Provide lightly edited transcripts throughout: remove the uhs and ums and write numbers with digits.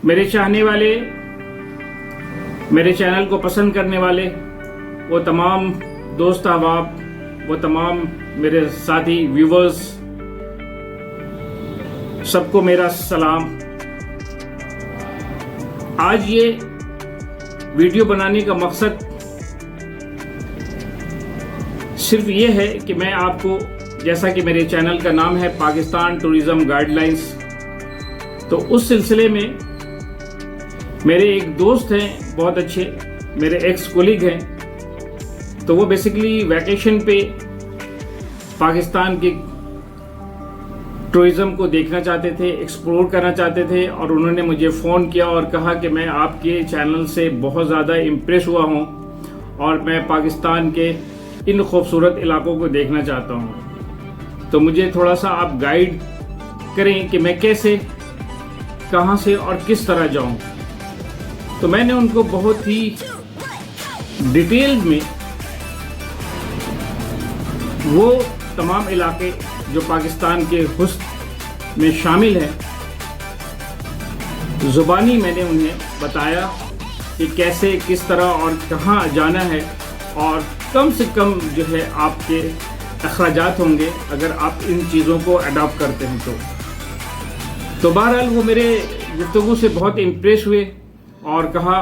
میرے چاہنے والے، میرے چینل کو پسند کرنے والے، وہ تمام دوست احباب، وہ تمام میرے ساتھی ویورز، سب کو میرا سلام۔ آج یہ ویڈیو بنانے کا مقصد صرف یہ ہے کہ میں آپ کو، جیسا کہ میرے چینل کا نام ہے پاکستان ٹورزم گائیڈ لائنز، تو اس سلسلے میں میرے ایک دوست ہیں بہت اچھے، میرے ایکس کولیگ ہیں، تو وہ بیسیکلی ویکیشن پہ پاکستان کے ٹورزم کو دیکھنا چاہتے تھے، ایکسپلور کرنا چاہتے تھے، اور انہوں نے مجھے فون کیا اور کہا کہ میں آپ کے چینل سے بہت زیادہ امپریس ہوا ہوں اور میں پاکستان کے ان خوبصورت علاقوں کو دیکھنا چاہتا ہوں، تو مجھے تھوڑا سا آپ گائیڈ کریں کہ میں کیسے، کہاں سے اور کس طرح جاؤں۔ تو میں نے ان کو بہت ہی ڈیٹیل میں وہ تمام علاقے جو پاکستان کے حسن میں شامل ہیں، زبانی میں نے انہیں بتایا کہ کیسے، کس طرح اور کہاں جانا ہے، اور کم سے کم جو ہے آپ کے اخراجات ہوں گے اگر آپ ان چیزوں کو اڈاپٹ کرتے ہیں تو بہرحال وہ میرے گفتگو سے بہت امپریس ہوئے اور کہا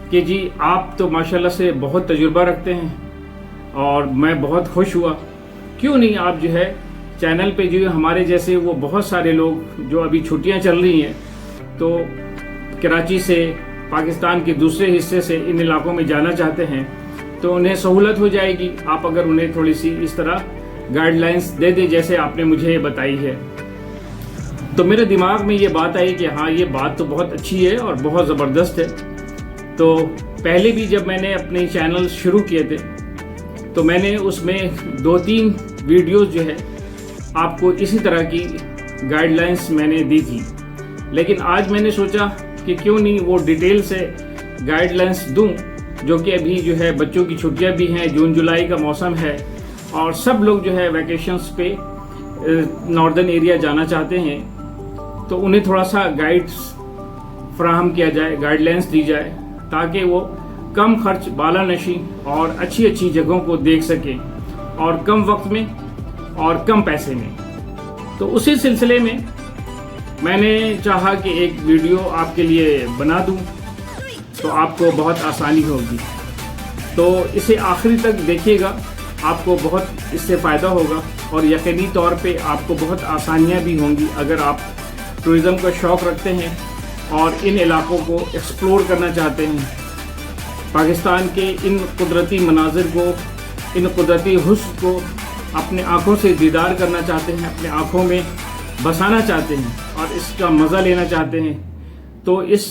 کہ جی آپ تو ماشاءاللہ سے بہت تجربہ رکھتے ہیں، اور میں بہت خوش ہوا، کیوں نہیں آپ جو ہے چینل پہ جو ہمارے جیسے وہ بہت سارے لوگ جو ابھی چھٹیاں چل رہی ہیں تو کراچی سے، پاکستان کے دوسرے حصے سے ان علاقوں میں جانا چاہتے ہیں تو انہیں سہولت ہو جائے گی، آپ اگر انہیں تھوڑی سی اس طرح گائیڈ لائنز دے دیں جیسے آپ نے مجھے بتائی ہے۔ تو میرے دماغ میں یہ بات آئی کہ ہاں یہ بات تو بہت اچھی ہے اور بہت زبردست ہے۔ تو پہلے بھی جب میں نے اپنے چینل شروع کیے تھے تو میں نے اس میں 2-3 ویڈیوز جو ہے آپ کو اسی طرح کی گائیڈ لائنز میں نے دی تھی، لیکن آج میں نے سوچا کہ کیوں نہیں وہ ڈیٹیل سے گائیڈ لائنز دوں، جو کہ ابھی جو ہے بچوں کی چھٹیاں بھی ہیں، جون جولائی کا موسم ہے اور سب لوگ جو ہے ویکیشنز پہ ناردرن ایریا جانا چاہتے ہیں، تو انہیں تھوڑا سا گائیڈز فراہم کیا جائے، گائیڈ لائنز دی جائے تاکہ وہ کم خرچ، بالا نشی اور اچھی اچھی جگہوں کو دیکھ سکیں، اور کم وقت میں اور کم پیسے میں۔ تو اسی سلسلے میں نے چاہا کہ ایک ویڈیو آپ کے لیے بنا دوں تو آپ کو بہت آسانی ہوگی، تو اسے آخری تک دیکھیے گا، آپ کو بہت اس سے فائدہ ہوگا، اور یقینی طور پہ آپ کو بہت آسانیاں بھی ہوں گی اگر آپ ٹورزم کا شوق رکھتے ہیں اور ان علاقوں کو ایکسپلور کرنا چاہتے ہیں، پاکستان کے ان قدرتی مناظر کو، ان قدرتی حسن کو اپنے آنکھوں سے دیدار کرنا چاہتے ہیں، اپنے آنکھوں میں بسانا چاہتے ہیں اور اس کا مزہ لینا چاہتے ہیں، تو اس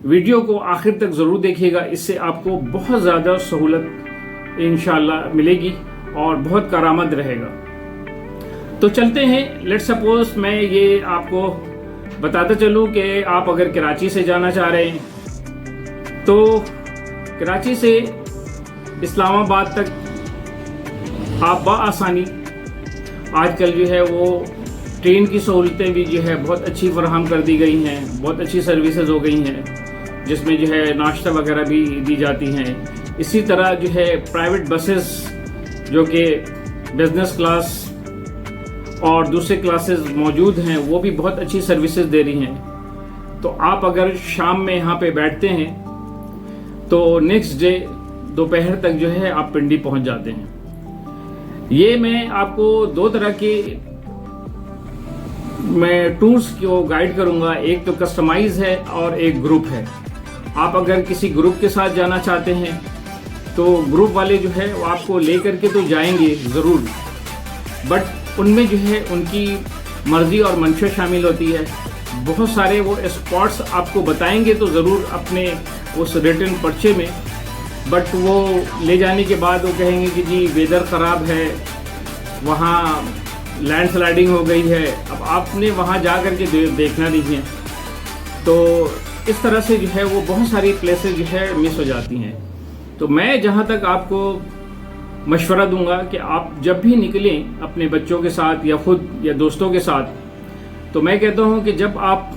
ویڈیو کو آخر تک ضرور دیکھیے گا، اس سے آپ کو بہت زیادہ سہولت انشاءاللہ ملے گی اور بہت کارآمد رہے گا۔ تو چلتے ہیں، لیٹ سپوز میں یہ آپ کو بتاتا چلوں کہ آپ اگر کراچی سے جانا چاہ رہے ہیں تو کراچی سے اسلام آباد تک آپ بآسانی، آج کل جو ہے وہ ٹرین کی سہولتیں بھی جو ہے بہت اچھی فراہم کر دی گئی ہیں، بہت اچھی سروسز ہو گئی ہیں جس میں جو ہے ناشتہ وغیرہ بھی دی جاتی ہیں، اسی طرح جو ہے پرائیویٹ بسز جو کہ بزنس کلاس اور دوسرے کلاسز موجود ہیں وہ بھی بہت اچھی سروسز دے رہی ہیں۔ تو آپ اگر شام میں یہاں پہ بیٹھتے ہیں تو نیکسٹ ڈے دوپہر تک جو ہے آپ پنڈی پہنچ جاتے ہیں۔ یہ میں آپ کو 2 طرح کے میں ٹورز کو گائیڈ کروں گا، ایک تو کسٹمائز ہے اور ایک گروپ ہے۔ آپ اگر کسی گروپ کے ساتھ جانا چاہتے ہیں تو گروپ والے جو ہے وہ آپ کو لے کر کے تو جائیں گے ضرور، بٹ ان میں جو ہے ان کی مرضی اور منشا شامل ہوتی ہے، بہت سارے وہ اسپاٹس آپ کو بتائیں گے تو ضرور اپنے اس ریٹن پرچے میں، بٹ وہ لے جانے کے بعد وہ کہیں گے کہ جی ویدر خراب ہے، وہاں لینڈ سلائڈنگ ہو گئی ہے، اب آپ نے وہاں جا کر کے دیکھنا نہیں ہے، تو اس طرح سے جو ہے وہ بہت ساری پلیسز جو ہے مس ہو جاتی ہیں۔ تو میں جہاں تک آپ کو مشورہ دوں گا کہ آپ جب بھی نکلیں اپنے بچوں کے ساتھ یا خود یا دوستوں کے ساتھ، تو میں کہتا ہوں کہ جب آپ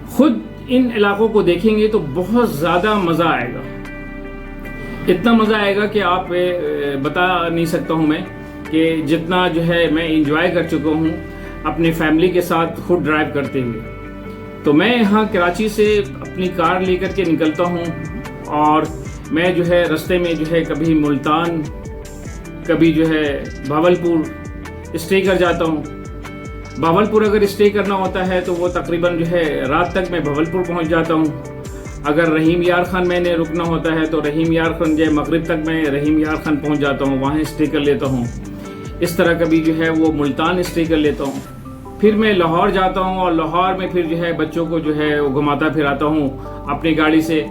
خود ان علاقوں کو دیکھیں گے تو بہت زیادہ مزہ آئے گا، اتنا مزہ آئے گا کہ آپ بتا نہیں سکتا ہوں میں کہ جتنا جو ہے میں انجوائے کر چکا ہوں اپنی فیملی کے ساتھ خود ڈرائیو کرتے ہوئے۔ تو میں یہاں کراچی سے اپنی کار لے کر کے نکلتا ہوں اور میں جو ہے رستے میں جو ہے کبھی ملتان، کبھی جو ہے بھاولپور اسٹے کر جاتا ہوں۔ بھاولپور اگر اسٹے کرنا ہوتا ہے تو وہ تقریباً جو ہے رات تک میں بھاولپور پہنچ جاتا ہوں۔ اگر رحیم یار خان میں نے رکنا ہوتا ہے تو رحیم یار خان جو ہے مغرب تک میں رحیم یار خان پہنچ جاتا ہوں، وہاں اسٹے کر لیتا ہوں۔ اس طرح کبھی جو ہے وہ ملتان اسٹے کر لیتا ہوں۔ پھر میں لاہور جاتا ہوں اور لاہور میں پھر جو ہے بچوں کو جو ہے وہ گھماتا پھراتا ہوں اپنی گاڑی سے۔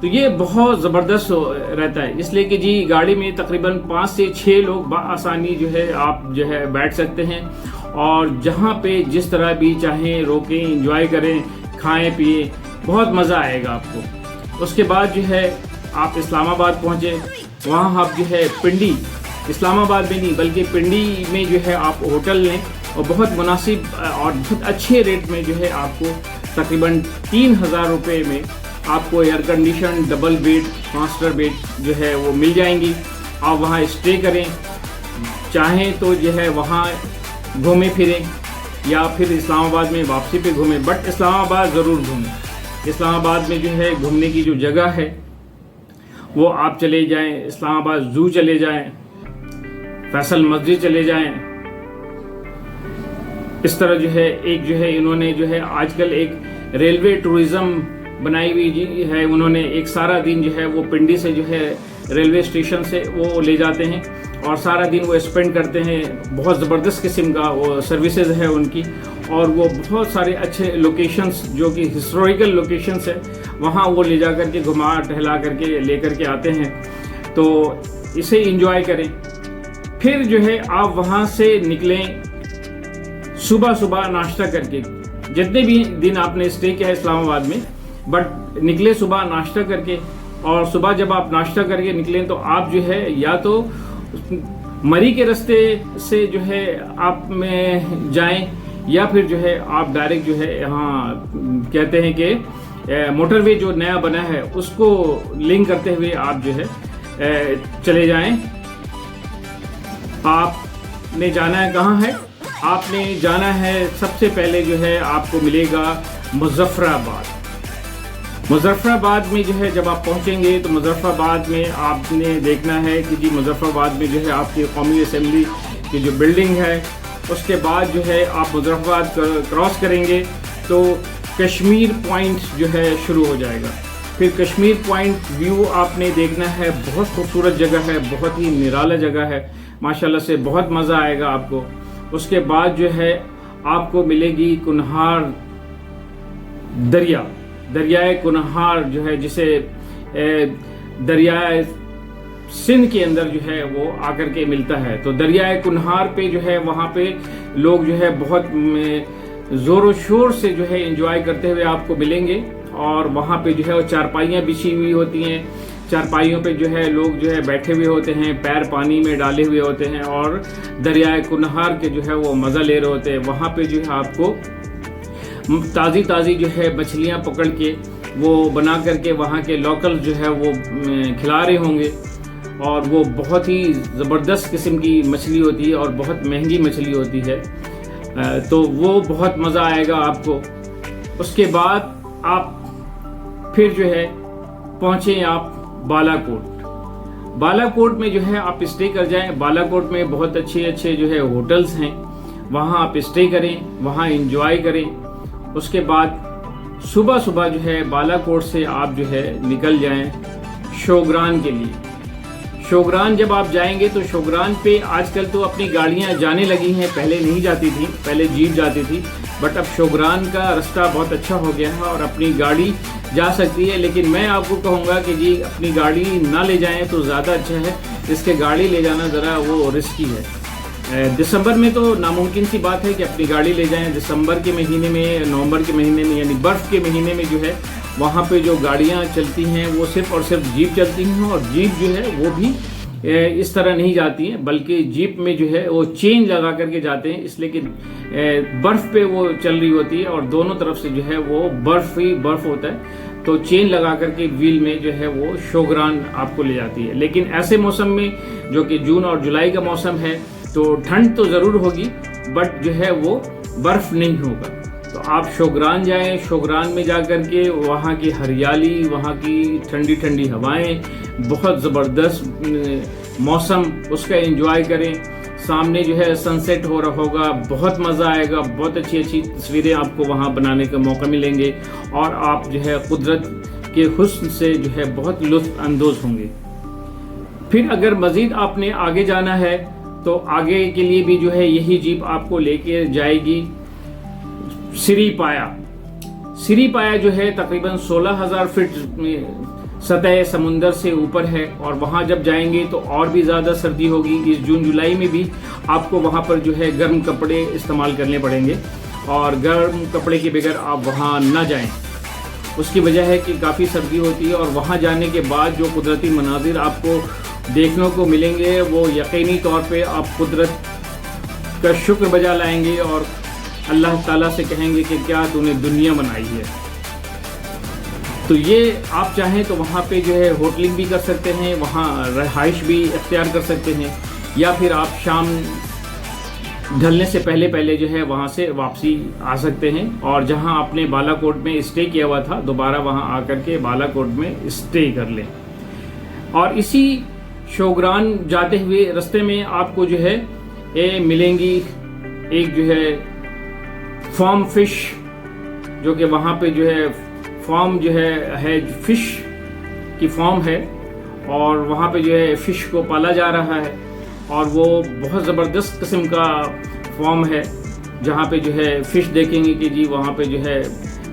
تو یہ بہت زبردست رہتا ہے، اس لیے کہ جی گاڑی میں تقریباً 5 سے 6 لوگ بآسانی جو ہے آپ جو ہے بیٹھ سکتے ہیں اور جہاں پہ جس طرح بھی چاہیں روکیں، انجوائے کریں، کھائیں پیئیں، بہت مزہ آئے گا آپ کو۔ اس کے بعد جو ہے آپ اسلام آباد پہنچے، وہاں آپ جو ہے پنڈی، اسلام آباد میں نہیں بلکہ پنڈی میں جو ہے آپ ہوٹل لیں اور بہت مناسب اور بہت اچھے ریٹ میں جو ہے آپ کو تقریباً 3000 روپے میں آپ کو air condition double bed master bed جو ہے وہ مل جائیں گی۔ آپ وہاں اسٹے کریں، چاہیں تو جو ہے وہاں گھومیں پھریں یا پھر اسلام آباد میں واپسی پہ گھومیں، بٹ اسلام آباد ضرور گھومیں۔ اسلام آباد میں جو ہے گھومنے کی جو جگہ ہے وہ آپ چلے جائیں، اسلام آباد زو چلے جائیں، فیصل مسجد چلے جائیں۔ اس طرح جو ہے ایک جو ہے انہوں نے جو ہے آج کل ایک ریلوے ٹورزم بنائی ہوئی جی ہے، انہوں نے ایک سارا دن جو ہے وہ پنڈی سے جو ہے ریلوے اسٹیشن سے وہ لے جاتے ہیں اور سارا دن وہ اسپینڈ کرتے ہیں۔ بہت زبردست قسم کا وہ سروسز ہے ان کی، اور وہ بہت سارے اچھے لوکیشنز جو کہ ہسٹوریکل لوکیشنز ہیں وہاں وہ لے جا کر کے گھما ٹہلا کر کے لے کر کے آتے ہیں۔ تو اسے انجوائے کریں۔ پھر جو ہے آپ وہاں سے نکلیں صبح ناشتہ کر کے، جتنے بھی دن آپ نے اسٹے کیا ہے اسلام آباد میں، بٹ نکلے صبح ناشتہ کر کے، اور صبح جب آپ ناشتہ کر کے نکلیں تو آپ جو ہے یا تو مری کے راستے سے جو ہے آپ میں جائیں یا پھر جو ہے آپ ڈائریکٹ جو ہے یہاں کہتے ہیں کہ موٹر وے جو نیا بنا ہے اس کو لنک کرتے ہوئے آپ جو ہے چلے جائیں۔ آپ نے جانا ہے کہاں ہے؟ آپ نے جانا ہے سب سے پہلے جو ہے آپ کو ملے گا مظفر آباد۔ مظفر آباد میں جو ہے جب آپ پہنچیں گے تو مظفر آباد میں آپ نے دیکھنا ہے کہ جی مظفر آباد میں جو ہے آپ کی قومی اسمبلی کی جو بلڈنگ ہے، اس کے بعد جو ہے آپ مظفر آباد کراس کریں گے تو کشمیر پوائنٹ جو ہے شروع ہو جائے گا۔ پھر کشمیر پوائنٹ ویو آپ نے دیکھنا ہے، بہت خوبصورت جگہ ہے، بہت ہی نرالا جگہ ہے، ماشاءاللہ سے بہت مزہ آئے گا آپ کو۔ اس کے بعد جو ہے آپ کو ملے گی کنہار دریائے کنہار جو ہے جسے دریائے سندھ کے اندر جو ہے وہ آ کر کے ملتا ہے۔ تو دریائے کنہار پہ جو ہے وہاں پہ لوگ جو ہے بہت زور و شور سے جو ہے انجوائے کرتے ہوئے آپ کو ملیں گے، اور وہاں پہ جو ہے وہ چارپائیاں بچھی ہوئی ہوتی ہیں، چارپائیوں پہ جو ہے لوگ جو ہے بیٹھے ہوئے ہوتے ہیں، پیر پانی میں ڈالے ہوئے ہوتے ہیں اور دریائے کنہار کے جو ہے وہ مزہ لے رہے ہوتے ہیں۔ وہاں پہ جو ہے آپ کو تازی جو ہے مچھلیاں پکڑ کے وہ بنا کر کے وہاں کے لوکل جو ہے وہ کھلا رہے ہوں گے، اور وہ بہت ہی زبردست قسم کی مچھلی ہوتی ہے اور بہت مہنگی مچھلی ہوتی ہے، تو وہ بہت مزہ آئے گا آپ کو۔ اس کے بعد آپ پھر جو ہے پہنچیں آپ بالا کوٹ میں جو ہے آپ اسٹے کر جائیں۔ بالا کوٹ میں بہت اچھے جو ہے ہوٹلز ہیں، وہاں آپ اسٹے کریں، وہاں انجوائے کریں۔ اس کے بعد صبح جو ہے بالا کوٹ سے آپ جو ہے نکل جائیں شوگران کے لیے۔ شوگران جب آپ جائیں گے تو شوگران پہ آج کل تو اپنی گاڑیاں جانے لگی ہیں، پہلے نہیں جاتی تھی، پہلے جیپ جاتی تھی، بٹ اب شوگران کا راستہ بہت اچھا ہو گیا ہے اور اپنی گاڑی جا سکتی ہے۔ لیکن میں آپ کو کہوں گا کہ جی اپنی گاڑی نہ لے جائیں تو زیادہ اچھا ہے، اس کے گاڑی لے جانا ذرا وہ رسکی ہے۔ دسمبر میں تو ناممکن سی بات ہے کہ اپنی گاڑی لے جائیں۔ دسمبر کے مہینے میں، نومبر کے مہینے میں، یعنی برف کے مہینے میں جو ہے وہاں پہ جو گاڑیاں چلتی ہیں وہ صرف اور صرف جیپ چلتی ہیں، اور جیپ جو ہے وہ بھی اس طرح نہیں جاتی ہیں، بلکہ جیپ میں جو ہے وہ چین لگا کر کے جاتے ہیں، اس لیے کہ برف پہ وہ چل رہی ہوتی ہے اور دونوں طرف سے جو ہے وہ برف ہی برف ہوتا ہے، تو چین لگا کر کے ویل میں جو ہے وہ شوگران آپ کو لے جاتی ہے۔ لیکن ایسے موسم میں جو کہ جون اور جولائی کا موسم ہے تو ٹھنڈ تو ضرور ہوگی، بٹ جو ہے وہ برف نہیں ہوگا۔ تو آپ شوگران جائیں، شوگران میں جا کر کے وہاں کی ہریالی، وہاں کی ٹھنڈی ٹھنڈی ہوائیں، بہت زبردست موسم، اس کا انجوائے کریں۔ سامنے جو ہے سن سیٹ ہو رہا ہوگا، بہت مزہ آئے گا، بہت اچھی اچھی تصویریں آپ کو وہاں بنانے کا موقع ملیں گے، اور آپ جو ہے قدرت کے حسن سے جو ہے بہت لطف اندوز ہوں گے۔ پھر اگر مزید آپ نے آگے جانا ہے تو آگے کے لیے بھی جو ہے یہی جیپ آپ کو لے کے جائے گی سری پایا۔ سری پایا جو ہے تقریباً 16,000 فٹ سطح سمندر سے اوپر ہے، اور وہاں جب جائیں گے تو اور بھی زیادہ سردی ہوگی۔ اس جون جولائی میں بھی آپ کو وہاں پر جو ہے گرم کپڑے استعمال کرنے پڑیں گے، اور گرم کپڑے کے بغیر آپ وہاں نہ جائیں۔ اس کی وجہ ہے کہ کافی سردی ہوتی ہے، اور وہاں جانے کے بعد جو قدرتی مناظر آپ کو دیکھنے کو ملیں گے وہ یقینی طور پہ آپ قدرت کا شکر بجا لائیں گے، اور اللہ تعالیٰ سے کہیں گے کہ کیا تو نے دنیا بنائی ہے۔ تو یہ آپ چاہیں تو وہاں پہ جو ہے ہوٹلنگ بھی کر سکتے ہیں، وہاں رہائش بھی اختیار کر سکتے ہیں، یا پھر آپ شام ڈھلنے سے پہلے جو ہے وہاں سے واپسی آ سکتے ہیں، اور جہاں آپ نے بالا کوٹ میں اسٹے کیا ہوا تھا دوبارہ وہاں آ کر کے بالا کوٹ میں اسٹے کر لیں۔ اور اسی شوگران جاتے ہوئے رستے میں آپ کو جو ہے ملیں گی ایک جو ہے فارم فش، جو کہ وہاں پہ جو ہے فارم جو ہے فش کی فارم ہے، اور وہاں پہ جو ہے فش کو پالا جا رہا ہے، اور وہ بہت زبردست قسم کا فارم ہے جہاں پہ جو ہے فش دیکھیں گے کہ جی وہاں پہ جو ہے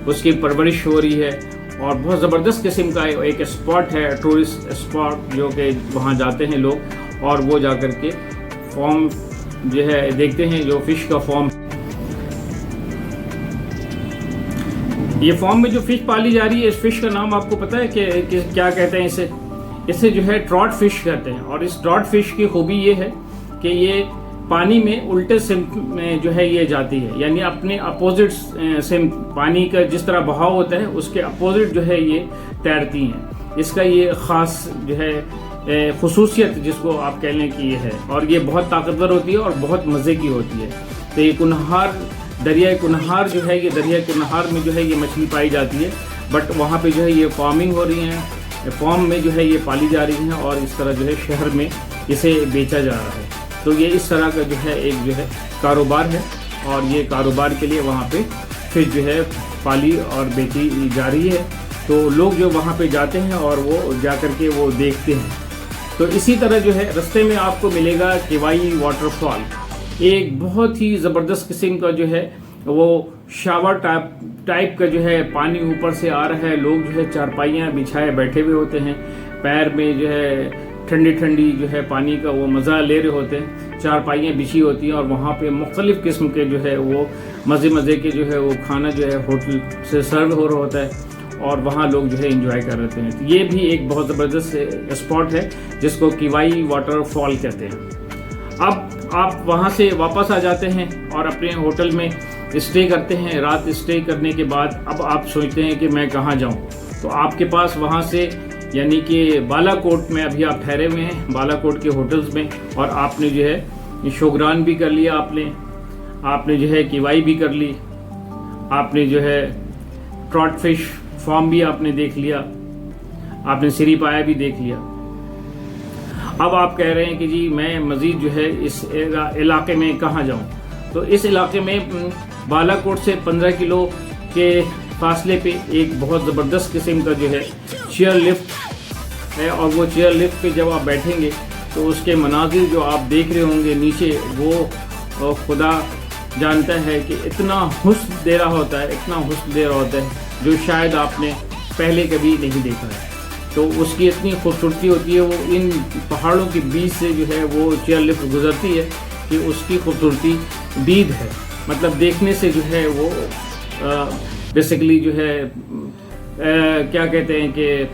اس کی پرورش ہو رہی ہے، اور بہت زبردست قسم کا ایک اسپاٹ ہے، ٹورسٹ اسپاٹ، جو کہ وہاں جاتے ہیں لوگ، اور وہ جا کر کے فارم جو ہے دیکھتے ہیں، جو فش کا فارم۔ یہ فارم میں جو فش پالی جا رہی ہے، اس فش کا نام آپ کو پتہ ہے کہ کیا کہتے ہیں؟ اسے جو ہے ٹراٹ فش کہتے ہیں، اور اس ٹراٹ فش کی خوبی یہ ہے کہ یہ پانی میں الٹے سمت میں جو ہے یہ جاتی ہے، یعنی اپنے اپوزٹ سمت، پانی کا جس طرح بہاؤ ہوتا ہے اس کے اپوزٹ جو ہے یہ تیرتی ہیں۔ اس کا یہ خاص جو ہے خصوصیت جس کو آپ کہہ لیں کہ یہ ہے، اور یہ بہت طاقتور ہوتی ہے اور بہت مزے کی ہوتی ہے۔ تو یہ کنہار، دریائے کنہار جو ہے، یہ دریائے کنہار میں جو ہے یہ مچھلی پائی جاتی ہے، بٹ وہاں پہ جو ہے یہ فارمنگ ہو رہی ہیں، فارم میں جو ہے یہ پالی جا رہی ہیں، اور اس طرح جو ہے شہر میں اسے بیچا جا رہا ہے۔ تو یہ اس طرح کا جو ہے ایک جو ہے کاروبار ہے، اور یہ کاروبار کے لیے وہاں پہ فش جو ہے پالی اور بیچی جا رہی ہے۔ تو لوگ جو وہاں پہ جاتے ہیں اور وہ جا کر کے وہ دیکھتے ہیں۔ تو اسی طرح جو ہے رستے میں آپ کو ملے گا کیوائی واٹر فال، ایک بہت ہی زبردست قسم کا جو ہے وہ شاور ٹائپ کا جو ہے پانی اوپر سے آ رہا ہے، لوگ جو ہے چارپائیاں بچھائے بیٹھے ہوئے ہوتے ہیں، پیر میں جو ہے ٹھنڈی ٹھنڈی جو ہے پانی کا وہ مزہ لے رہے ہوتے ہیں، چارپائیاں بچھی ہوتی ہیں، اور وہاں پہ مختلف قسم کے جو ہے وہ مزے کے جو ہے وہ کھانا جو ہے ہوٹل سے سرو ہو رہا ہوتا ہے، اور وہاں لوگ جو ہے انجوائے کر رہے ہیں۔ تو یہ بھی ایک بہت زبردست اسپاٹ ہے جس کو کیوائی واٹر فال کہتے ہیں۔ اب آپ وہاں سے واپس آ جاتے ہیں اور اپنے ہوٹل میں اسٹے کرتے ہیں۔ رات اسٹے کرنے کے بعد اب آپ سوچتے ہیں کہ میں کہاں جاؤں، تو آپ کے پاس وہاں سے یعنی کہ بالا کوٹ میں ابھی آپ ٹھہرے ہوئے ہیں، بالا کوٹ کے ہوٹلز میں، اور آپ نے جو ہے شوگران بھی کر لیا، آپ نے جو ہے کیوائی بھی کر لی، آپ نے جو ہے ٹراٹ فش فارم بھی آپ نے دیکھ لیا، آپ نے سری پایا بھی دیکھ لیا۔ اب آپ کہہ رہے ہیں کہ جی میں مزید جو ہے اس علاقے میں کہاں جاؤں، تو اس علاقے میں بالا کوٹ سے 15 کلو کے فاصلے پہ ایک بہت زبردست قسم کا جو ہے چیئر لفٹ ہے، اور وہ چیئر لفٹ پہ جب آپ بیٹھیں گے تو اس کے مناظر جو آپ دیکھ رہے ہوں گے نیچے، وہ خدا جانتا ہے کہ اتنا حسن دے رہا ہوتا ہے، اتنا حسن دے رہا ہوتا ہے جو شاید آپ نے پہلے کبھی نہیں دیکھا ہے۔ تو اس کی اتنی خوبصورتی ہوتی ہے، وہ ان پہاڑوں کے بیچ سے جو ہے وہ چیئر لفٹ گزرتی ہے کہ اس کی خوبصورتی دید ہے، مطلب دیکھنے سے جو ہے وہ بیسیکلی جو ہے کیا کہتے ہیں کہ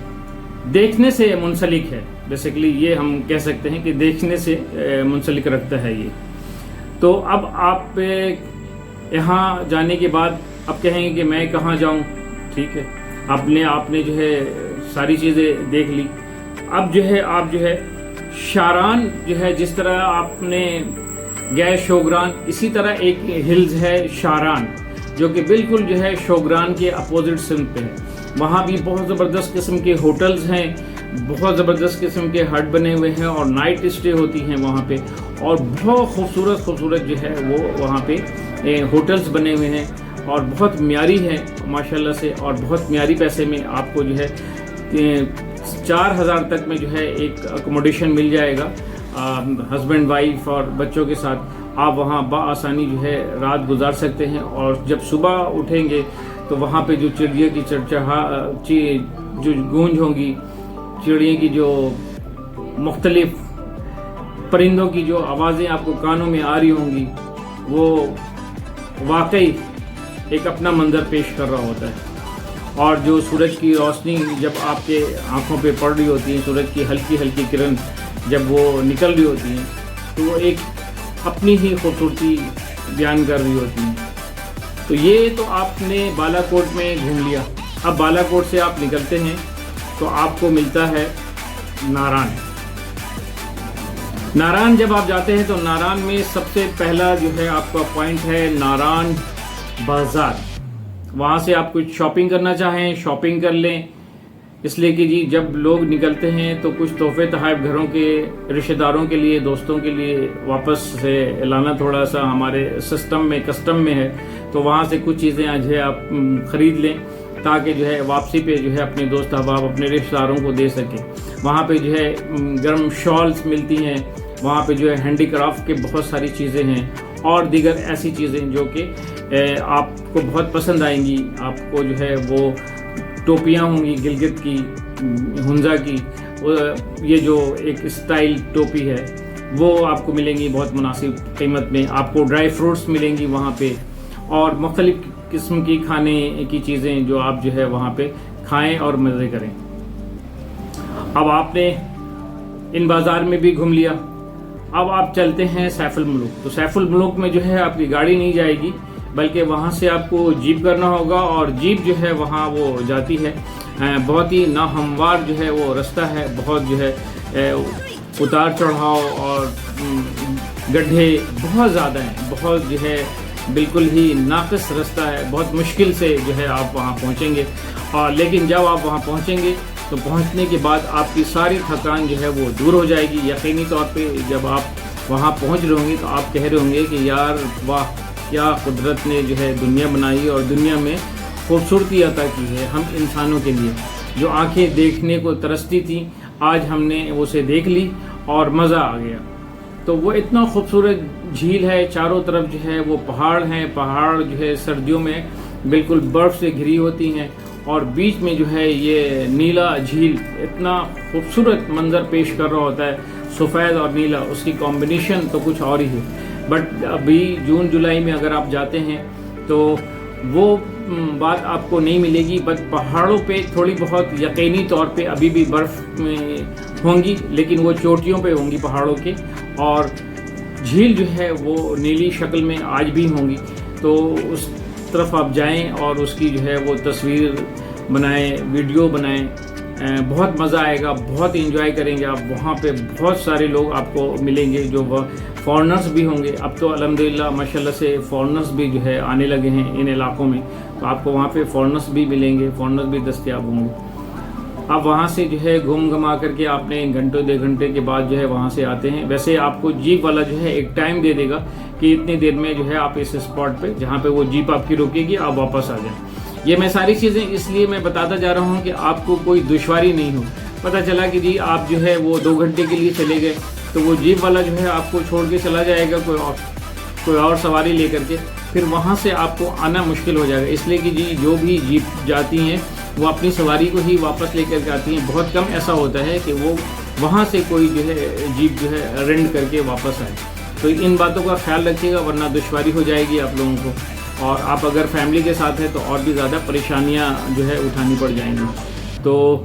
دیکھنے سے منسلک ہے، بیسیکلی یہ ہم کہہ سکتے ہیں کہ دیکھنے سے منسلک رکھتا ہے یہ. تو اب آپ یہاں جانے کے بعد اب کہیں گے کہ میں کہاں جاؤں. ٹھیک ہے، آپ نے جو ہے ساری چیزیں دیکھ لی. اب جو ہے آپ جو ہے شاران جو ہے، جس طرح آپ نے گئے شوگران، اسی طرح ایک ہلز ہے شاران جو کہ بالکل جو ہے شوگران کے اپوزٹ سمت پہ ہے. وہاں بھی بہت زبردست قسم کے ہوٹلز ہیں، بہت زبردست قسم کے ہٹ بنے ہوئے ہیں اور نائٹ اسٹے ہوتی ہیں وہاں پہ، اور بہت خوبصورت جو ہے وہ وہاں پہ ہوٹلز بنے ہوئے ہیں اور بہت معیاری ہے ماشاءاللہ سے، اور بہت معیاری پیسے میں آپ کو جو ہے 4000 تک میں جو ہے ایک اکوموڈیشن مل جائے گا. ہسبینڈ وائف اور بچوں کے ساتھ آپ وہاں بآسانی جو ہے رات گزار سکتے ہیں. اور جب صبح اٹھیں گے تو وہاں پہ جو چڑیا کی جو گونج ہوں گی، چڑیا کی جو مختلف پرندوں کی جو آوازیں آپ کو کانوں میں آ رہی ہوں گی، وہ واقعی ایک اپنا منظر پیش کر رہا ہوتا ہے. اور جو سورج کی روشنی جب آپ کے آنکھوں پہ پڑ رہی ہوتی ہے، سورج کی ہلکی ہلکی کرن جب وہ نکل رہی ہوتی ہیں تو وہ ایک اپنی ہی خوبصورتی بیان کر رہی ہوتی ہیں. تو یہ تو آپ نے بالا کوٹ میں گھوم لیا. اب بالا کوٹ سے آپ نکلتے ہیں تو آپ کو ملتا ہے ناران. ناران جب آپ جاتے ہیں تو ناران میں سب سے پہلا جو ہے آپ کا پوائنٹ ہے ناران بازار. وہاں سے آپ کچھ شاپنگ کرنا چاہیں شاپنگ کر لیں، اس لیے کہ جی جب لوگ نکلتے ہیں تو کچھ تحفے تحائف گھروں کے رشتہ داروں کے لیے، دوستوں کے لیے واپس سے لانا تھوڑا سا ہمارے کسٹم میں ہے. تو وہاں سے کچھ چیزیں جو ہے آپ خرید لیں تاکہ جو ہے واپسی پہ جو ہے اپنے دوست احباب اپنے رشتہ داروں کو دے سکیں. وہاں پہ جو ہے گرم شالز ملتی ہیں، وہاں پہ جو ہے ہینڈی کرافٹ کے بہت ساری چیزیں ہیں اور دیگر ایسی چیزیں جو کہ آپ کو بہت پسند آئیں گی. آپ کو جو ہے وہ ٹوپیاں ہوں گی گلگت کی، ہنزا کی، یہ جو ایک اسٹائل ٹوپی ہے وہ آپ کو ملیں گی بہت مناسب قیمت میں. آپ کو ڈرائی فروٹس ملیں گی وہاں پہ اور مختلف قسم کی کھانے کی چیزیں جو آپ جو ہے وہاں پہ کھائیں اور مزے کریں. اب آپ نے ان بازار میں بھی گھوم لیا. اب آپ چلتے ہیں سیف الملوک. تو سیف الملوک میں جو ہے آپ کی گاڑی نہیں جائے گی بلکہ وہاں سے آپ کو جیپ کرنا ہوگا، اور جیپ جو ہے وہاں وہ جاتی ہے. بہت ہی ناہموار جو ہے وہ رستہ ہے، بہت جو ہے اتار چڑھاؤ اور گڈھے بہت زیادہ ہیں، بہت جو ہے بالکل ہی ناقص رستہ ہے. بہت مشکل سے جو ہے آپ وہاں پہنچیں گے. اور لیکن جب آپ وہاں پہنچیں گے تو پہنچنے کے بعد آپ کی ساری تھکان جو ہے وہ دور ہو جائے گی. یقینی طور پہ جب آپ وہاں پہنچ رہے ہوں گے تو آپ کہہ رہے ہوں گے کہ یار واہ، کیا قدرت نے جو ہے دنیا بنائی اور دنیا میں خوبصورتی عطا کی ہے ہم انسانوں کے لیے. جو آنکھیں دیکھنے کو ترستی تھیں آج ہم نے اسے دیکھ لی اور مزہ آ گیا. تو وہ اتنا خوبصورت جھیل ہے، چاروں طرف جو ہے وہ پہاڑ ہیں، پہاڑ جو ہے سردیوں میں بالکل برف سے گھری ہوتی ہیں اور بیچ میں جو ہے یہ نیلا جھیل اتنا خوبصورت منظر پیش کر رہا ہوتا ہے. سفید اور نیلا، اس کی کمبینیشن تو کچھ اور ہی ہے. بٹ ابھی جون جولائی میں اگر آپ جاتے ہیں تو وہ بات آپ کو نہیں ملے گی. بٹ پہاڑوں پہ تھوڑی بہت یقینی طور پہ ابھی بھی برف میں ہوں گی، لیکن وہ چوٹیوں پہ ہوں گی پہاڑوں کے، اور جھیل جو ہے وہ نیلی شکل میں آج بھی ہوں گی. تو اس طرف آپ جائیں اور اس کی جو ہے وہ تصویر بنائیں، ویڈیو بنائیں. بہت مزہ آئے گا، بہت انجوائے کریں گے آپ. وہاں پہ بہت سارے لوگ آپ کو ملیں گے جو فارنرز بھی ہوں گے. اب تو الحمدللہ ماشاءاللہ سے فارنرز بھی جو ہے آنے لگے ہیں ان علاقوں میں، تو آپ کو وہاں پہ فارنرز بھی ملیں گے، فارنرز بھی دستیاب ہوں گے. اب وہاں سے جو ہے گھوم گھما کر کے آپ نے گھنٹوں 2 گھنٹے کے بعد جو ہے وہاں سے آتے ہیں. ویسے آپ کو جیپ والا جو ہے ایک ٹائم دے دے گا کہ اتنی دیر میں جو ہے آپ اس اسپاٹ پہ جہاں پہ وہ جیپ آپ کی روکے گی آپ واپس آ جائیں. یہ میں ساری چیزیں اس لیے میں بتاتا جا رہا ہوں کہ آپ کو کوئی دشواری نہیں ہو. پتہ چلا کہ جی آپ جو ہے وہ 2 گھنٹے کے لیے چلے گئے تو وہ جیپ والا جو ہے آپ کو چھوڑ کے چلا جائے گا کوئی اور سواری لے کر کے، پھر وہاں سے آپ کو آنا مشکل ہو جائے گا. اس لیے کہ جی جو بھی جیپ جاتی ہیں وہ اپنی سواری کو ہی واپس لے کر کے آتی ہیں. بہت کم ایسا ہوتا ہے کہ وہ وہاں سے کوئی جو ہے جیپ جو ہے رینٹ کر کے واپس آئے. تو ان باتوں کا خیال رکھیے گا ورنہ دشواری ہو جائے گی آپ لوگوں کو، اور آپ اگر فیملی کے ساتھ ہیں تو اور بھی زیادہ پریشانیاں جو ہے اٹھانی پڑ جائیں گی. تو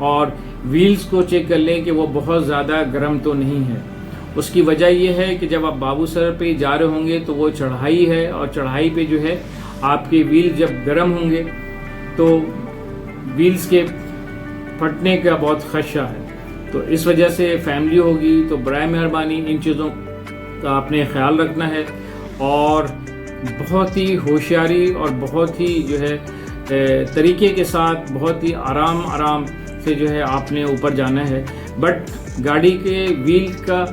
اور ویلز کو چیک کر لیں کہ وہ بہت زیادہ گرم تو نہیں ہے۔ اس کی وجہ یہ ہے کہ جب آپ بابو سر پہ جا رہے ہوں گے تو وہ چڑھائی ہے، اور چڑھائی پہ جو ہے آپ کے ویل جب گرم ہوں گے تو ویلز کے پھٹنے کا بہت خدشہ ہے۔ تو اس وجہ سے فیملی ہوگی تو برائے مہربانی ان چیزوں کا آپ نے خیال رکھنا ہے، اور بہت ہی ہوشیاری اور بہت ہی جو ہے طریقے کے ساتھ بہت ہی آرام سے جو ہے آپ نے اوپر جانا ہے۔ بٹ گاڑی کے ویل کا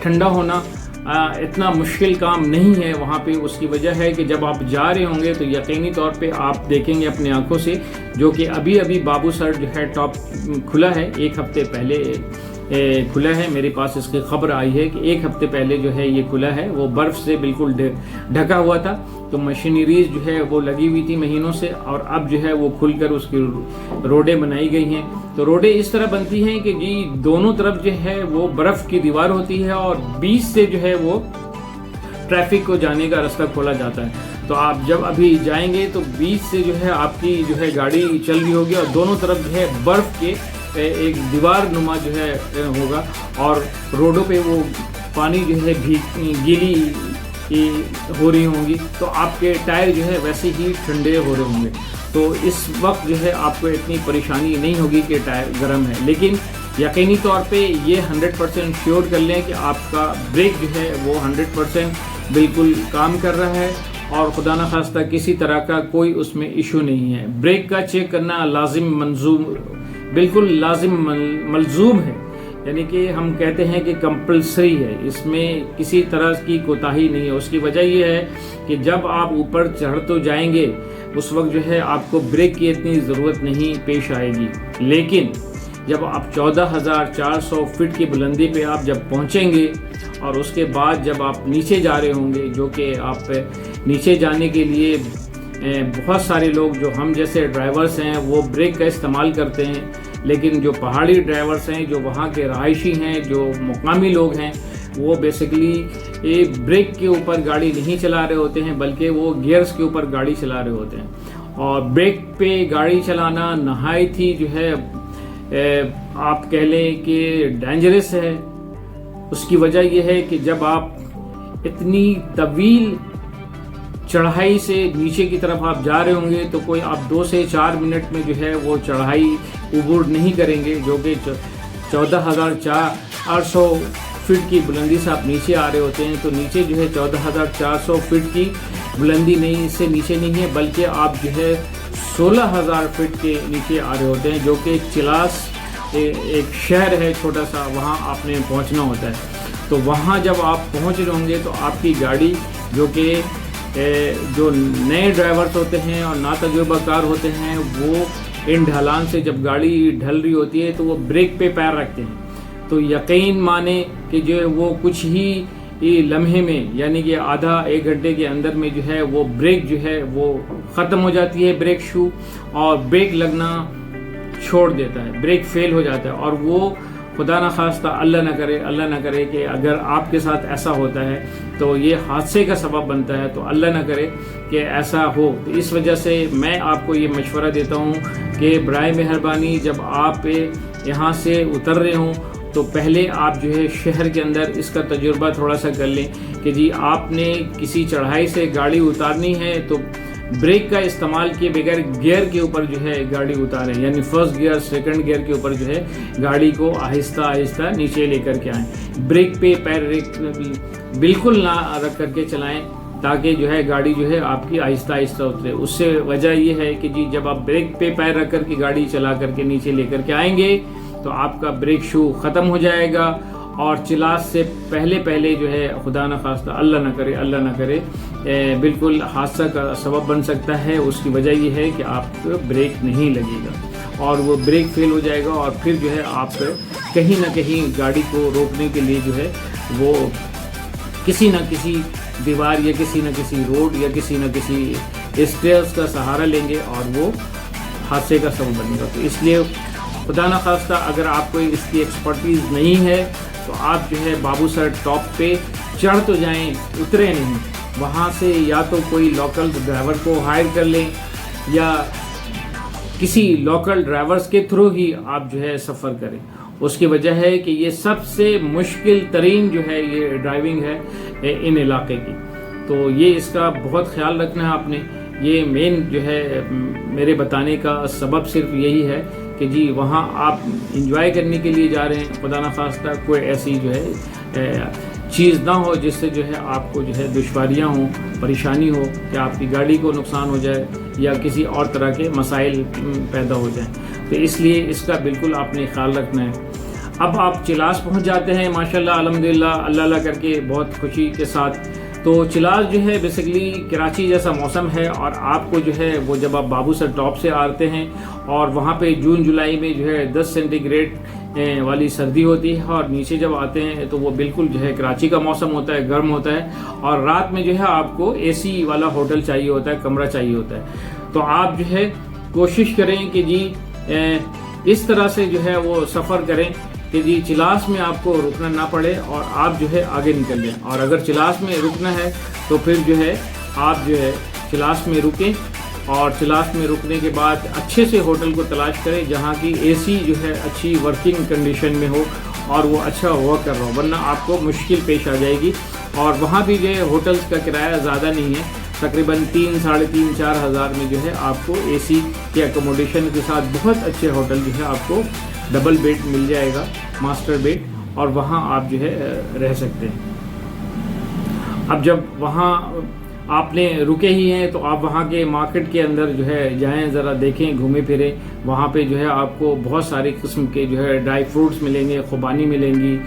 ٹھنڈا ہونا اتنا مشکل کام نہیں ہے وہاں پہ۔ اس کی وجہ ہے کہ جب آپ جا رہے ہوں گے تو یقینی طور پہ آپ دیکھیں گے اپنی آنکھوں سے، جو کہ ابھی بابو سر جو ہے ٹاپ کھلا ہے، 1 ہفتے پہلے کھلا ہے۔ میرے پاس اس کی خبر آئی ہے کہ 1 ہفتے پہلے جو ہے یہ کھلا ہے۔ وہ برف سے بالکل ڈھکا ہوا تھا، تو مشینریز جو ہے وہ لگی ہوئی تھی مہینوں سے، اور اب جو ہے وہ کھل کر اس کی روڈیں بنائی گئی ہیں۔ تو روڈیں اس طرح بنتی ہیں کہ جی دونوں طرف جو ہے وہ برف کی دیوار ہوتی ہے، اور بیچ سے جو ہے وہ ٹریفک کو جانے کا راستہ کھولا جاتا ہے۔ تو آپ جب ابھی جائیں گے تو بیچ سے جو ہے آپ کی جو ہے گاڑی چل رہی ہوگی، اور دونوں طرف جو ہے برف کے ایک دیوار نما جو ہے ہوگا، اور روڈوں پہ وہ پانی جو ہے گیلی ہو رہی ہوں گی، تو آپ کے ٹائر جو ہے ویسے ہی ٹھنڈے ہو رہے ہوں گے۔ تو اس وقت جو ہے آپ کو اتنی پریشانی نہیں ہوگی کہ ٹائر گرم ہے، لیکن یقینی طور پہ یہ 100% شیور کر لیں کہ آپ کا بریک جو ہے وہ 100% بالکل کام کر رہا ہے، اور خدا نخواستہ کسی طرح کا کوئی اس میں ایشو نہیں ہے۔ بریک کا چیک کرنا بالکل لازم ملزوم ہے، یعنی کہ ہم کہتے ہیں کہ کمپلسری ہے، اس میں کسی طرح کی کوتاہی نہیں ہے۔ اس کی وجہ یہ ہے کہ جب آپ اوپر چڑھ تو جائیں گے اس وقت جو ہے آپ کو بریک کی اتنی ضرورت نہیں پیش آئے گی، لیکن جب آپ 14,400 فٹ کی بلندی پہ آپ جب پہنچیں گے، اور اس کے بعد جب آپ نیچے جا رہے ہوں گے، جو کہ آپ نیچے جانے کے لیے بہت سارے لوگ جو ہم جیسے ڈرائیورز ہیں وہ بریک کا استعمال کرتے ہیں، لیکن جو پہاڑی ڈرائیورز ہیں، جو وہاں کے رہائشی ہیں، جو مقامی لوگ ہیں، وہ بیسیکلی بریک کے اوپر گاڑی نہیں چلا رہے ہوتے ہیں، بلکہ وہ گیئرز کے اوپر گاڑی چلا رہے ہوتے ہیں۔ اور بریک پہ گاڑی چلانا نہایت ہی جو ہے آپ کہہ لیں کہ ڈینجرس ہے۔ اس کی وجہ یہ ہے کہ جب آپ اتنی طویل چڑھائی سے نیچے کی طرف آپ جا رہے ہوں گے تو کوئی آپ 2 سے 4 منٹ میں جو ہے وہ چڑھائی عبور نہیں کریں گے، جو کہ 14,400 فٹ کی بلندی سے آپ نیچے آ رہے ہوتے ہیں۔ تو نیچے جو ہے 14,400 فٹ کی بلندی نہیں، اس سے نیچے نہیں ہے، بلکہ آپ جو ہے 16,000 فٹ کے نیچے آ رہے ہوتے ہیں، جو کہ چلاس ایک شہر ہے چھوٹا سا، وہاں آپ نے پہنچنا ہوتا ہے۔ تو وہاں جب آپ پہنچ رہے ہوں گے تو آپ کی گاڑی جو نئے ڈرائیورز ہوتے ہیں اور ناتجربہ کار ہوتے ہیں، وہ ان ڈھلان سے جب گاڑی ڈھل رہی ہوتی ہے تو وہ بریک پہ پیر رکھتے ہیں، تو یقین مانیں کہ جو وہ کچھ ہی لمحے میں، یعنی کہ آدھا 1 گھنٹے کے اندر میں جو ہے وہ بریک جو ہے وہ ختم ہو جاتی ہے، بریک شو، اور بریک لگنا چھوڑ دیتا ہے، بریک فیل ہو جاتا ہے۔ اور وہ خدا نہ خواستہ اللہ نہ کرے کہ اگر آپ کے ساتھ ایسا ہوتا ہے تو یہ حادثے کا سبب بنتا ہے، تو اللہ نہ کرے کہ ایسا ہو۔ تو اس وجہ سے میں آپ کو یہ مشورہ دیتا ہوں کہ برائے مہربانی جب آپ یہاں سے اتر رہے ہوں تو پہلے آپ جو ہے شہر کے اندر اس کا تجربہ تھوڑا سا کر لیں کہ جی آپ نے کسی چڑھائی سے گاڑی اتارنی ہے تو بریک کا استعمال کیے بغیر گیئر کے اوپر جو ہے گاڑی اتاریں، یعنی فرسٹ گیئر سیکنڈ گیئر کے اوپر جو ہے گاڑی کو آہستہ آہستہ نیچے لے کر کے آئیں، بریک پہ پیر بالکل نہ رکھ کر کے چلائیں، تاکہ جو ہے گاڑی جو ہے آپ کی آہستہ آہستہ اترے۔ اس سے وجہ یہ ہے کہ جی جب آپ بریک پہ پیر رکھ کر کے گاڑی چلا کر کے نیچے لے کر کے آئیں گے تو آپ کا بریک شو ختم ہو جائے گا، اور چلاس سے پہلے جو ہے خدا نہ خواستہ اللہ نہ کرے بالکل حادثہ کا سبب بن سکتا ہے۔ اس کی وجہ یہ ہے کہ آپ کو بریک نہیں لگے گا اور وہ بریک فیل ہو جائے گا، اور پھر جو ہے آپ کہیں نہ کہیں گاڑی کو روکنے کے لیے جو ہے وہ کسی نہ کسی دیوار یا کسی نہ کسی روڈ یا کسی نہ کسی اسٹیئرز کا سہارا لیں گے، اور وہ حادثے کا سبب بنے گا۔ تو اس لیے خدا نہ خواستہ اگر آپ کو اس کی ایکسپرٹیز نہیں ہے تو آپ جو ہے بابو سر ٹاپ پہ چڑھ تو جائیں، اترے نہیں، وہاں سے یا تو کوئی لوکل ڈرائیور کو ہائر کر لیں یا کسی لوکل ڈرائیورز کے تھرو ہی آپ جو ہے سفر کریں. اس کی وجہ ہے کہ یہ سب سے مشکل ترین جو ہے یہ ڈرائیونگ ہے ان علاقے کی. تو یہ اس کا بہت خیال رکھنا ہے آپ نے. یہ مین جو ہے میرے بتانے کا سبب صرف یہی ہے کہ جی وہاں آپ انجوائے کرنے کے لیے جا رہے ہیں, خدا نخواستہ کوئی ایسی جو ہے چیز نہ ہو جس سے جو ہے آپ کو جو ہے دشواریاں ہوں, پریشانی ہو, کہ آپ کی گاڑی کو نقصان ہو جائے یا کسی اور طرح کے مسائل پیدا ہو جائیں. تو اس لیے اس کا بالکل آپ نے خیال رکھنا ہے. اب آپ چلاس پہنچ جاتے ہیں ماشاءاللہ الحمدللہ اللہ اللہ کر کے بہت خوشی کے ساتھ. تو چلاس جو ہے بیسیکلی کراچی جیسا موسم ہے, اور آپ کو جو ہے وہ جب آپ بابو سر ٹاپ سے آتے ہیں اور وہاں پہ جون جولائی میں جو ہے 10 سینٹی گریڈ والی سردی ہوتی ہے, اور نیچے جب آتے ہیں تو وہ بالکل جو ہے کراچی کا موسم ہوتا ہے, گرم ہوتا ہے, اور رات میں جو ہے آپ کو اے سی والا ہوٹل چاہیے ہوتا ہے, کمرہ چاہیے ہوتا ہے. تو آپ جو ہے کوشش کریں کہ جی اس طرح سے جو ہے وہ سفر کریں کہ جی چلاس میں آپ کو رکنا نہ پڑے اور آپ جو ہے آگے نکل جائیں. اور اگر چلاس میں رکنا ہے تو پھر جو ہے آپ جو ہے چلاس میں رکیں, اور چلاس میں رکنے کے بعد اچھے سے ہوٹل کو تلاش کریں جہاں کی اے سی جو ہے اچھی ورکنگ کنڈیشن میں ہو اور وہ اچھا ورک کر رہا ہو, ورنہ آپ کو مشکل پیش آ جائے گی. اور وہاں بھی جو ہے ہوٹلز کا کرایہ زیادہ نہیں ہے, تقریباً 3,000 ساڑھے 3,000 4,000 ہزار میں جو ہے آپ کو اے سی کے اکوموڈیشن کے ساتھ بہت اچھے ہوٹل جو ہے آپ کو ڈبل بیڈ مل جائے گا, ماسٹر بیڈ, اور وہاں آپ جو ہے رہ سکتے ہیں. اب جب وہاں آپ نے رکے ہی ہیں تو آپ وہاں کے مارکیٹ کے اندر جو ہے جائیں, ذرا دیکھیں, گھومیں پھریں. وہاں پہ جو ہے آپ کو بہت سارے قسم کے جو ہے ڈرائی فروٹس ملیں گے, خوبانی ملیں گی,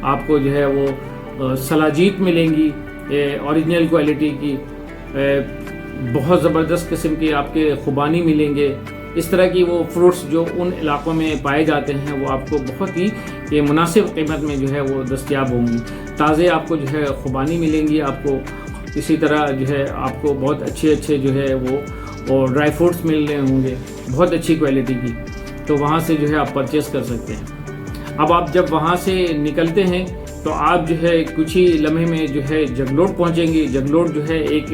آپ کو جو ہے وہ سلاجیت ملیں گی اوریجنل کوالٹی کی, بہت زبردست قسم کے آپ کے خوبانی ملیں گے. اس طرح کی وہ فروٹس جو ان علاقوں میں پائے جاتے ہیں وہ آپ کو بہت ہی مناسب قیمت میں جو ہے وہ دستیاب ہوں گی. تازے آپ کو جو ہے خوبانی ملیں گی, آپ کو اسی طرح جو ہے آپ کو بہت اچھے جو ہے وہ ڈرائی فروٹس مل رہے ہوں گے بہت اچھی کوالٹی کی. تو وہاں سے جو ہے آپ پرچیز کر سکتے ہیں. اب آپ جب وہاں سے نکلتے ہیں تو آپ جو ہے کچھ ہی لمحے میں جو ہے جگلوٹ پہنچیں گے. جگلوٹ جو ہے ایک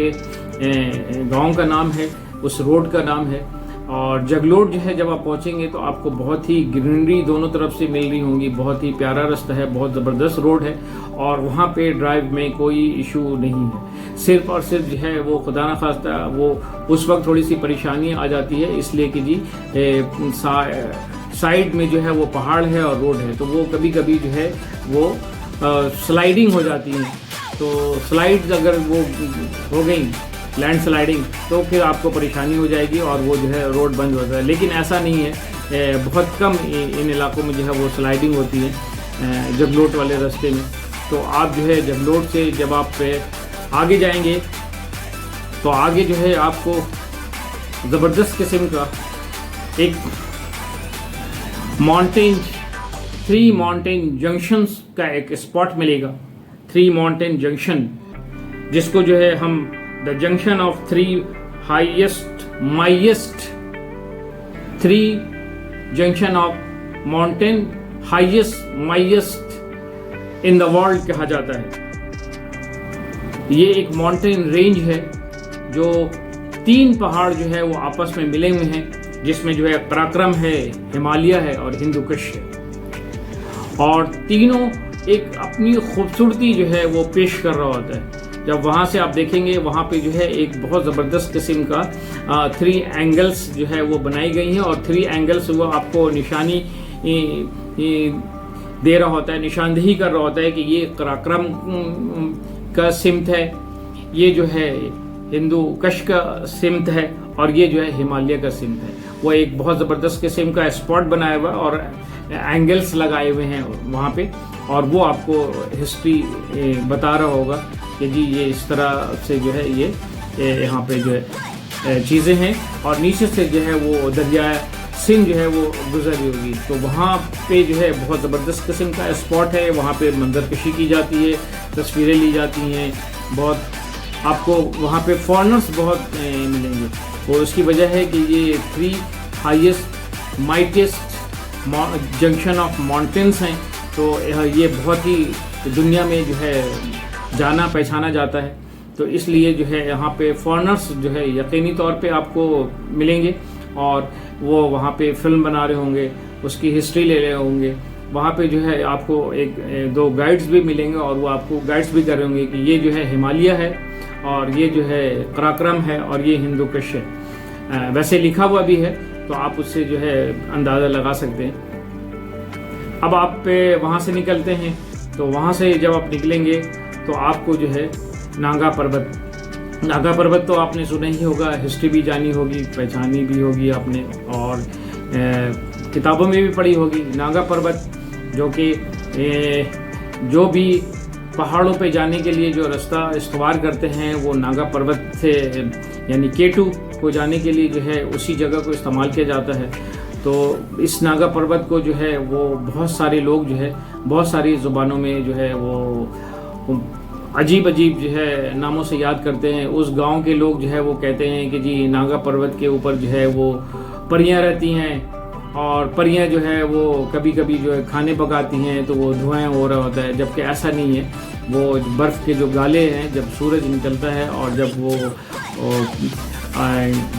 گاؤں کا نام ہے, اس روڈ کا نام ہے. اور جگلوٹ جو ہے جب آپ پہنچیں گے تو آپ کو بہت ہی گرینری دونوں طرف سے مل رہی ہوں گی, بہت ہی پیارا راستہ ہے, بہت زبردست روڈ ہے, اور وہاں پہ ڈرائیو میں کوئی ایشو نہیں ہے. صرف اور صرف جو ہے وہ خدا نخواستہ وہ اس وقت تھوڑی سی پریشانی آ جاتی ہے, اس لیے کہ جی سائیڈ میں جو ہے وہ پہاڑ ہے اور روڈ ہے, تو وہ کبھی کبھی جو ہے وہ سلائیڈنگ ہو جاتی ہے. تو سلائیڈ اگر وہ ہو گئیں لینڈ سلائیڈنگ تو پھر آپ کو پریشانی ہو جائے گی اور وہ جو ہے روڈ بند ہوتا ہے. لیکن ایسا نہیں ہے, بہت کم ان علاقوں میں جو ہے وہ سلائیڈنگ ہوتی ہے جگلوٹ والے راستے میں. تو آپ جو ہے جگلوٹ سے جب آپ آگے جائیں گے تو آگے جو ہے آپ کو زبردست قسم کا ایک تھری ماؤنٹین جنکشنز کا ایک اسپاٹ ملے گا. 3 ماؤنٹین جنکشن, جس کو جو ہے ہم the junction of 3 junction of mountain highest in the world کہا جاتا ہے. یہ ایک ماؤنٹین رینج ہے جو 3 پہاڑ جو ہے وہ آپس میں ملے ہوئے ہیں, جس میں جو ہے پراکرم ہے, ہمالیہ ہے اور ہندو کش ہے, اور تینوں ایک اپنی خوبصورتی جو ہے وہ پیش کر رہا ہوتا ہے. جب وہاں سے آپ دیکھیں گے وہاں پہ جو ہے ایک بہت زبردست قسم کا 3 اینگلز جو ہے وہ بنائی گئی ہیں, اور 3 اینگلز وہ آپ کو نشانی دے رہا ہوتا ہے, نشاندہی کر رہا ہوتا ہے کہ یہ قراقرم کا سمت ہے, یہ جو ہے ہندو کش کا سمت ہے, اور یہ جو ہے ہمالیہ کا سمت ہے. وہ ایک بہت زبردست قسم کا اسپاٹ بنایا ہوا اور اینگلز لگائے ہوئے ہیں وہاں پہ, اور وہ آپ کو ہسٹری بتا رہا ہوگا کہ جی یہ اس طرح سے جو ہے یہ یہاں پہ جو ہے چیزیں ہیں, اور نیچے سے جو ہے وہ دریائے سندھ جو ہے وہ گزر رہی ہوگی. تو وہاں پہ جو ہے بہت زبردست قسم کا اسپاٹ ہے, وہاں پہ منظر کشی کی جاتی ہے, تصویریں لی جاتی ہیں, بہت آپ کو وہاں پہ فارنرز بہت ملیں گے. اور اس کی وجہ ہے کہ یہ 3 ہائیسٹ مائٹیسٹ جنکشن آف ماؤنٹینس ہیں, تو یہ بہت ہی دنیا میں جو ہے جانا پہچانا جاتا ہے. تو اس لیے جو ہے یہاں پہ فارنرز جو ہے یقینی طور پہ آپ کو ملیں گے. اور وہ وہاں پہ فلم بنا رہے ہوں گے، اس کی ہسٹری لے رہے ہوں گے. وہاں پہ جو ہے آپ کو ایک دو گائیڈز بھی ملیں گے اور وہ آپ کو گائیڈز بھی کر رہے ہوں گے کہ یہ جو ہے ہمالیہ ہے اور یہ جو ہے قراقرم ہے اور یہ ہندو کش ہے. ویسے لکھا ہوا بھی ہے تو آپ اس سے جو ہے اندازہ لگا سکتے ہیں. اب آپ وہاں سے نکلتے ہیں تو وہاں سے جب آپ نکلیں گے تو آپ کو جو ہے ناگا پروت تو آپ نے سنا ہی ہوگا، ہسٹری بھی جانی ہوگی، پہچانی بھی ہوگی آپ نے، اور کتابوں میں بھی پڑھی ہوگی. ناگا پروت جو کہ جو بھی پہاڑوں پہ جانے کے لیے جو رستہ استوار کرتے ہیں وہ ناگا پروت سے یعنی K2 کو جانے کے لیے جو ہے اسی جگہ کو استعمال کیا جاتا ہے. تو اس ناگا پروت کو جو ہے وہ بہت سارے لوگ جو ہے بہت ساری زبانوں میں جو ہے وہ عجیب جو ہے ناموں سے یاد کرتے ہیں. اس گاؤں کے لوگ جو ہے وہ کہتے ہیں کہ جی ناگا پروت کے اوپر جو ہے وہ پریاں رہتی ہیں اور پریاں جو ہے وہ کبھی کبھی جو ہے کھانے پکاتی ہیں تو وہ دھوئیں ہو رہا ہوتا ہے، جبکہ ایسا نہیں ہے. وہ برف کے جو گالے ہیں جب سورج نکلتا ہے اور جب وہ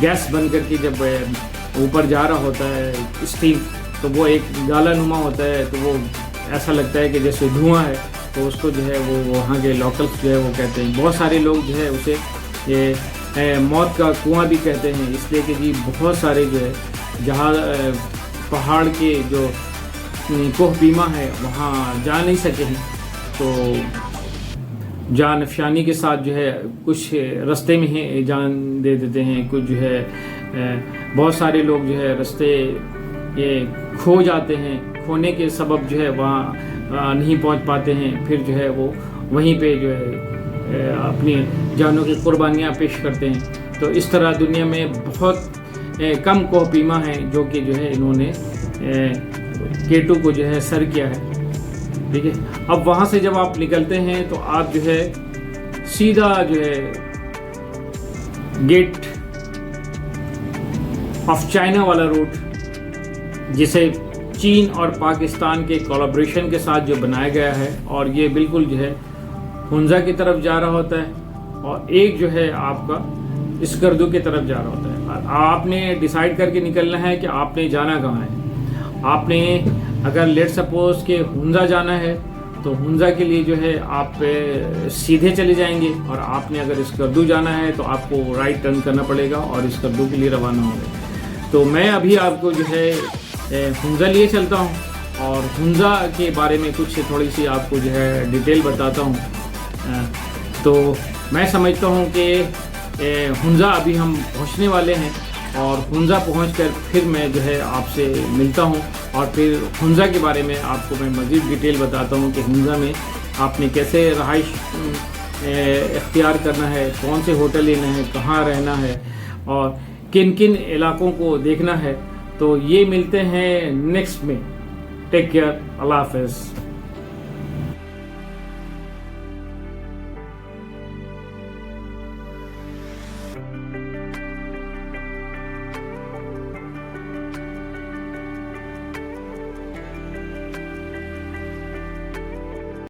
گیس بن کر کے جب اوپر جا رہا ہوتا ہے اسٹیم، تو وہ ایک گالا نما ہوتا ہے، تو وہ ایسا لگتا ہے کہ جیسے دھواں ہے. تو اس کو جو ہے وہ وہاں کے لوکلس جو ہے وہ کہتے ہیں. بہت سارے لوگ جو ہے اسے یہ موت کا کنواں بھی کہتے ہیں، اس لیے کہ جی بہت سارے جو ہے جہاں پہاڑ کے جو کوہ بیما ہے وہاں جا نہیں سکے ہیں تو جان افشانی کے ساتھ جو ہے کچھ رستے میں ہی جان دے دیتے ہیں. کچھ جو ہے بہت سارے لوگ جو ہے رستے یہ کھو جاتے ہیں، کھونے کے سبب جو ہے وہاں نہیں پہنچ پاتے ہیں، پھر جو ہے وہ وہیں پہ جو ہے اپنی جانوں کی قربانیاں پیش کرتے ہیں. تو اس طرح دنیا میں بہت کم کوہ پیما ہیں جو کہ جو ہے انہوں نے K2 کو جو ہے سر کیا ہے. ٹھیک ہے. اب وہاں سے جب آپ نکلتے ہیں تو آپ جو ہے سیدھا جو ہے گیٹ آف چائنا والا روٹ، جسے چین اور پاکستان کے کولابریشن کے ساتھ جو بنایا گیا ہے، اور یہ بالکل جو ہے ہنزا کی طرف جا رہا ہوتا ہے اور ایک جو ہے آپ کا اسکردو کی طرف جا رہا ہوتا ہے. آپ نے ڈیسائیڈ کر کے نکلنا ہے کہ آپ نے جانا کہاں ہے. آپ نے اگر لیٹ سپوز کہ ہنزا جانا ہے تو ہنزا کے لیے جو ہے آپ سیدھے چلے جائیں گے، اور آپ نے اگر اسکردو جانا ہے تو آپ کو رائٹ ٹرن کرنا پڑے گا اور اسکردو کے لیے روانہ ہوں گے. تو میں ابھی آپ کو جو ہے ہنزا لیے چلتا ہوں اور ہنزا کے بارے میں کچھ تھوڑی سی آپ کو جو ہے ڈیٹیل بتاتا ہوں. تو میں سمجھتا ہوں کہ ہنزا ابھی ہم پہنچنے والے ہیں، اور ہنزا پہنچ کر پھر میں جو ہے آپ سے ملتا ہوں اور پھر ہنزا کے بارے میں آپ کو میں مزید ڈیٹیل بتاتا ہوں کہ ہنزا میں آپ نے کیسے رہائش اختیار کرنا ہے، کون سے ہوٹل لینا ہے، کہاں رہنا ہے اور کن کن علاقوں کو دیکھنا ہے. تو یہ ملتے ہیں نیکسٹ میں. Take care. اللہ حافظ.